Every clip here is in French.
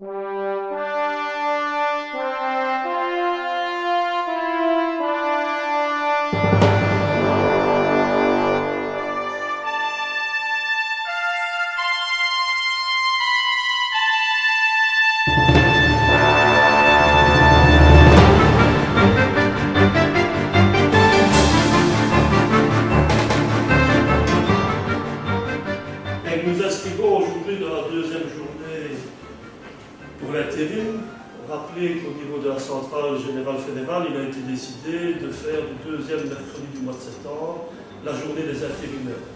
Nous inscrivons aujourd'hui dans la deuxième journée pour l'intérim. Rappelez qu'au niveau de la centrale générale fédérale, il a été décidé de faire le deuxième mercredi du mois de septembre la journée des intérimaires.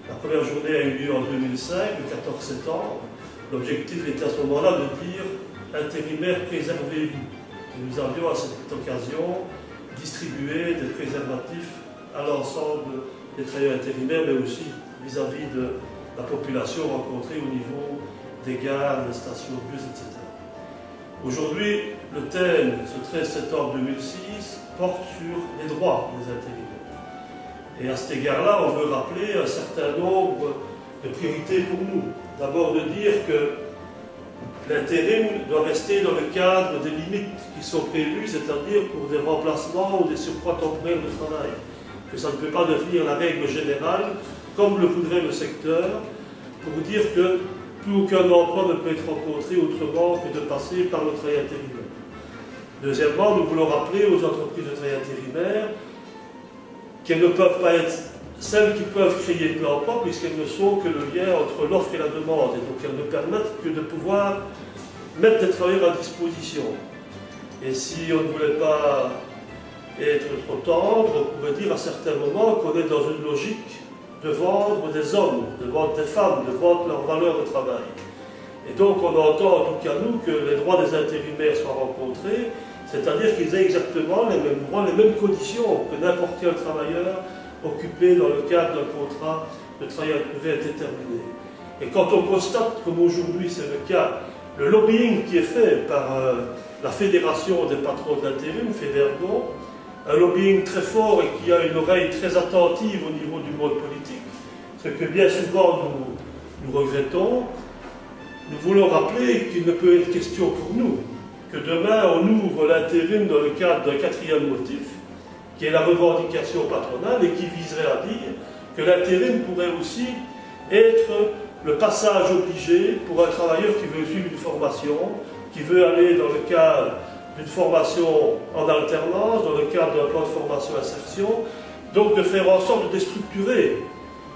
La première journée a eu lieu en 2005, le 14 septembre. L'objectif était à ce moment-là de dire intérimaires, préservez-vous. Et nous avions à cette occasion distribué des préservatifs à l'ensemble des travailleurs intérimaires, mais aussi vis-à-vis de la population rencontrée au niveau des gares, des stations de bus, etc. Aujourd'hui, le thème, ce 13 septembre 2006, porte sur les droits des intérimaires. Et à cet égard-là, on veut rappeler un certain nombre de priorités pour nous. D'abord de dire que l'intérim doit rester dans le cadre des limites qui sont prévues, c'est-à-dire pour des remplacements ou des surcroîts temporaires de travail. Que ça ne peut pas devenir la règle générale, comme le voudrait le secteur, pour dire que plus aucun emploi ne peut être rencontré autrement que de passer par le travail intérimaire. Deuxièmement, nous voulons rappeler aux entreprises de travail intérimaire qu'elles ne peuvent pas être celles qui peuvent créer de l'emploi, puisqu'elles ne sont que le lien entre l'offre et la demande, et donc elles ne permettent que de pouvoir mettre des travailleurs à disposition. Et si on ne voulait pas être trop tendre, on pourrait dire à certains moments qu'on est dans une logique de vendre des hommes, de vendre des femmes, de vendre leur valeur de travail. Et donc on entend en tout cas nous que les droits des intérimaires soient rencontrés, c'est-à-dire qu'ils aient exactement les mêmes droits, les mêmes conditions que n'importe quel travailleur occupé dans le cadre d'un contrat de travail indéterminé. Et quand on constate, comme aujourd'hui c'est le cas, le lobbying qui est fait par la Fédération des patrons de l'intérim, Fédergon, un lobbying très fort et qui a une oreille très attentive au niveau du monde politique, ce que bien souvent nous regrettons, nous voulons rappeler qu'il ne peut être question pour nous que demain on ouvre l'intérim dans le cadre d'un quatrième motif, qui est la revendication patronale et qui viserait à dire que l'intérim pourrait aussi être le passage obligé pour un travailleur qui veut suivre une formation, qui veut aller dans le cadre d'une formation en alternance, dans le cadre d'un plan de formation insertion, donc de faire en sorte de déstructurer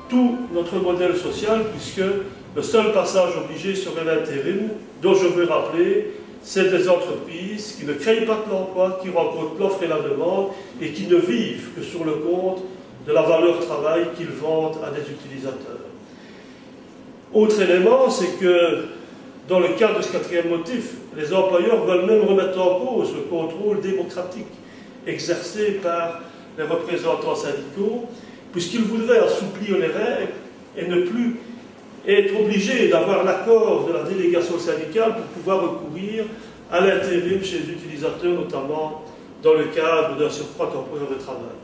tout notre modèle social, puisque le seul passage obligé serait l'intérim, dont je veux rappeler, c'est des entreprises qui ne créent pas de l'emploi, qui rencontrent l'offre et la demande, et qui ne vivent que sur le compte de la valeur travail qu'ils vendent à des utilisateurs. Autre élément, c'est que dans le cadre de ce quatrième motif, les employeurs veulent même remettre en cause le contrôle démocratique exercé par les représentants syndicaux, puisqu'ils voudraient assouplir les règles et ne plus être obligés d'avoir l'accord de la délégation syndicale pour pouvoir recourir à l'intérim chez les utilisateurs, notamment dans le cadre d'un surcroît temporaire de travail.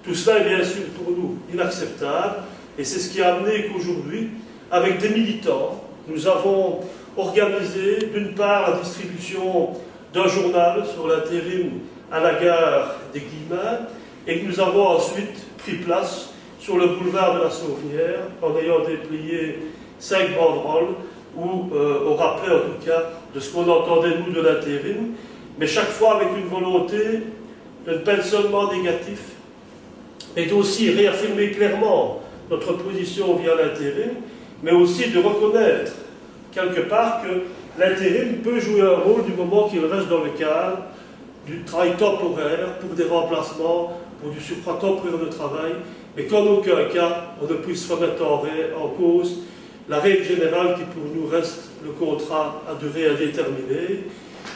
Tout cela est bien sûr pour nous inacceptable, et c'est ce qui a amené qu'aujourd'hui, avec des militants, nous avons organisé d'une part la distribution d'un journal sur l'intérim à la gare des Guillemins, et que nous avons ensuite pris place sur le boulevard de la Sauvenière en ayant déplié 5 banderoles où on rappelait en tout cas de ce qu'on entendait nous de l'intérim, mais chaque fois avec une volonté de ne pas être seulement négatif, et d'aussi réaffirmer clairement notre position via l'intérim, mais aussi de reconnaître quelque part que l'intérim peut jouer un rôle du moment qu'il reste dans le cadre du travail temporaire pour des remplacements, pour du surcroît temporaire de travail, mais qu'en aucun cas on ne puisse remettre en cause la règle générale qui pour nous reste le contrat à durée indéterminée.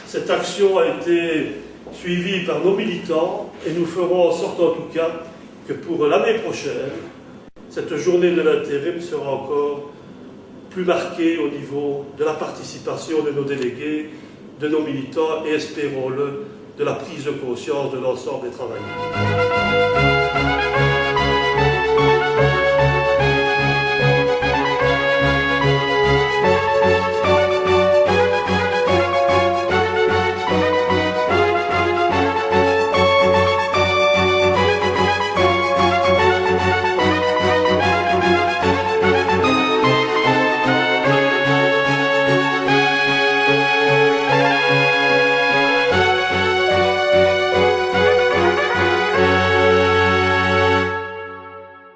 Cette action a été suivie par nos militants et nous ferons en sorte en tout cas que pour l'année prochaine, cette journée de l'intérim sera encore plus marquée au niveau de la participation de nos délégués, de nos militants et espérons-le, de la prise de conscience de l'ensemble des travailleurs.